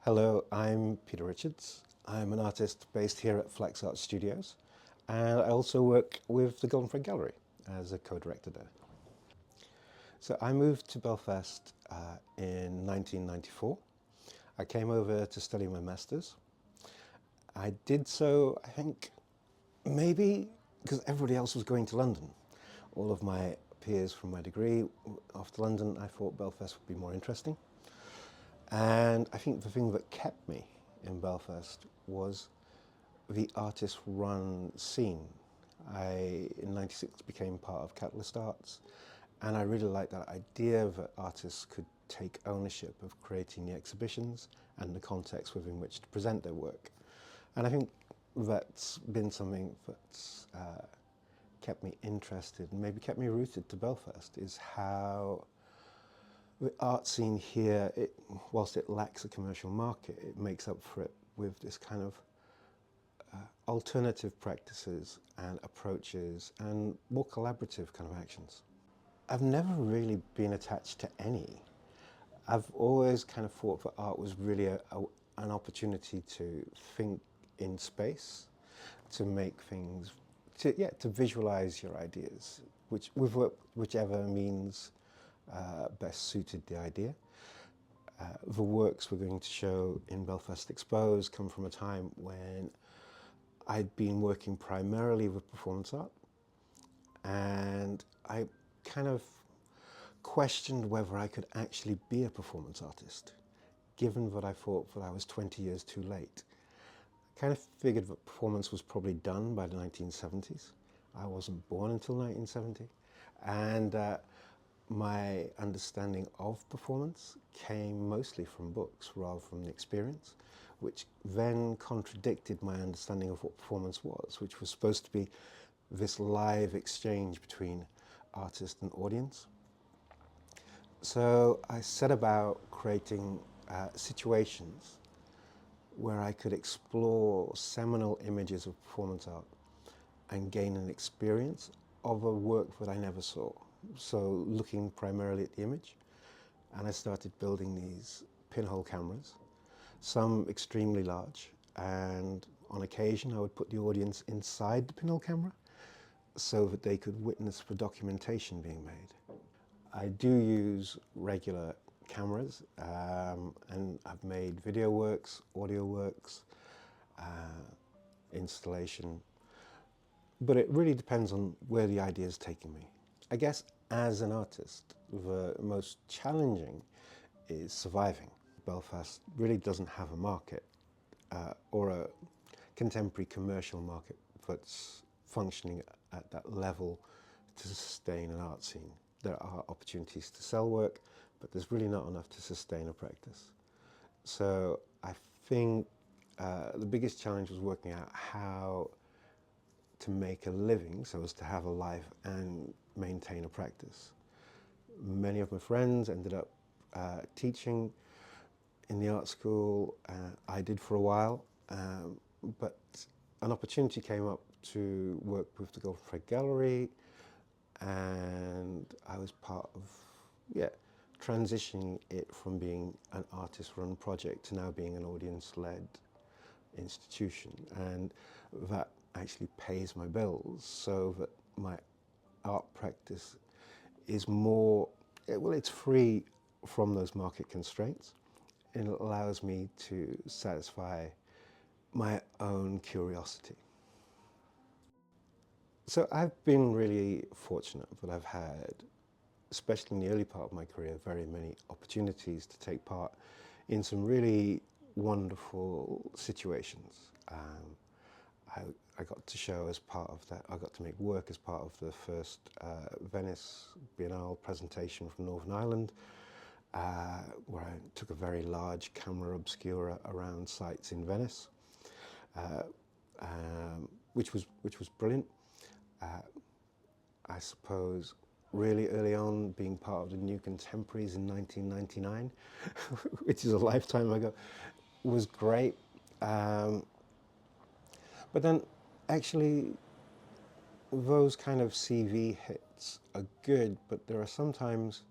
Hello, I'm Peter Richards. I'm an artist based here at Flex Art Studios, and I also work with the Golden Thread Gallery as a co-director there. So I moved to Belfast in 1994. I came over to study my master's. I did so, I think, maybe because everybody else was going to London. All of my peers from my degree off to London, I thought Belfast would be more interesting. And I think the thing that kept me in Belfast was the artist-run scene. In '96, became part of Catalyst Arts, and I really liked that idea that artists could take ownership of creating the exhibitions and the context within which to present their work. And I think that's been something that's kept me interested and maybe kept me rooted to Belfast, is how the art scene here, whilst it lacks a commercial market, it makes up for it with this kind of alternative practices and approaches and more collaborative kind of actions. I've never really been attached to any. I've always kind of thought that art was really an opportunity to think in space, to make things, to visualize your ideas, whichever means best suited the idea. The works we're going to show in Belfast Exposed come from a time when I'd been working primarily with performance art, and I kind of questioned whether I could actually be a performance artist, given that I thought that I was 20 years too late. I kind of figured that performance was probably done by the 1970s. I wasn't born until 1970, and my understanding of performance came mostly from books rather from the experience, which then contradicted my understanding of what performance was, which was supposed to be this live exchange between artist and audience. So I set about creating situations where I could explore seminal images of performance art and gain an experience of a work that I never saw. So looking primarily at the image, and I started building these pinhole cameras, some extremely large, and on occasion I would put the audience inside the pinhole camera so that they could witness the documentation being made. I do use regular cameras, and I've made video works, audio works, installation, but it really depends on where the idea is taking me. I guess as an artist, the most challenging is surviving. Belfast really doesn't have a market or a contemporary commercial market that's functioning at that level to sustain an art scene. There are opportunities to sell work, but there's really not enough to sustain a practice. So I think the biggest challenge was working out how to make a living so as to have a life and maintain a practice. Many of my friends ended up teaching in the art school. I did for a while, but an opportunity came up to work with the Golden Thread Gallery, and I was part of transitioning it from being an artist-run project to now being an audience-led institution, and that actually pays my bills, so that my art practice is more, well, it's free from those market constraints, and it allows me to satisfy my own curiosity. So I've been really fortunate that I've had, especially in the early part of my career, very many opportunities to take part in some really wonderful situations. I got to show as part of that, I got to make work as part of the first Venice Biennale presentation from Northern Ireland, where I took a very large camera obscura around sites in Venice, which was brilliant. I suppose really early on, being part of the New Contemporaries in 1999, which is a lifetime ago, was great. But then actually those kind of CV hits are good, but there are sometimes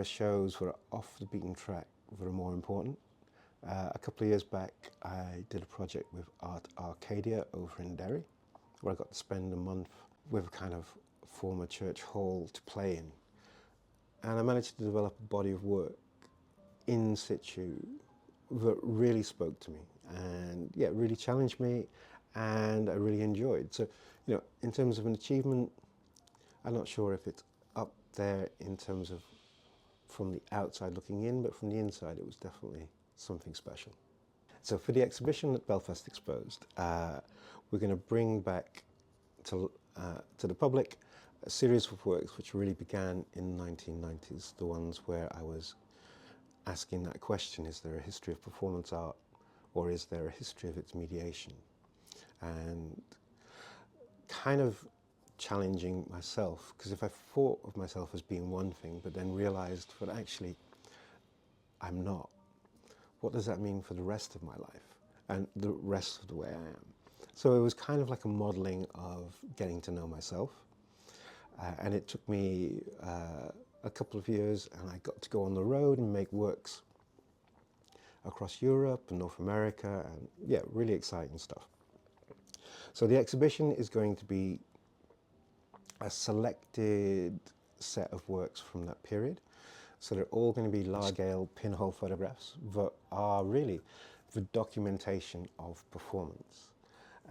shows that are off the beaten track that are more important. A couple of years back, I did a project with Art Arcadia over in Derry, where I got to spend a month with a kind of former church hall to play in. And I managed to develop a body of work in situ that really spoke to me and yeah, really challenged me and I really enjoyed. So, in terms of an achievement, I'm not sure if it's up there in terms of from the outside looking in, but from the inside it was definitely something special. So for the exhibition at Belfast Exposed, we're going to bring back to the public a series of works which really began in the 1990s, the ones where I was asking that question, is there a history of performance art or is there a history of its mediation? And kind of challenging myself, because if I thought of myself as being one thing but then realized that actually I'm not, what does that mean for the rest of my life and the rest of the way I am? So it was kind of like a modeling of getting to know myself. And it took me a couple of years, and I got to go on the road and make works across Europe and North America, and yeah, really exciting stuff. So the exhibition is going to be a selected set of works from that period. So they're all going to be large-scale pinhole photographs that are really the documentation of performance.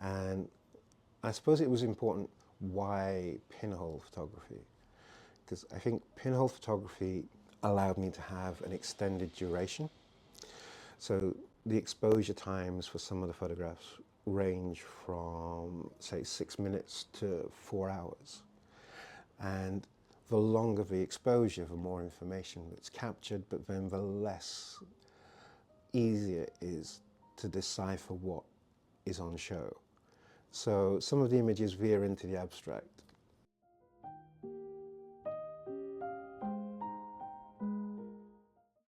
And I suppose it was important why pinhole photography, because I think pinhole photography allowed me to have an extended duration. So the exposure times for some of the photographs range from, say, 6 minutes to 4 hours. And the longer the exposure, the more information that's captured, but then the less easier it is to decipher what is on show. So some of the images veer into the abstract,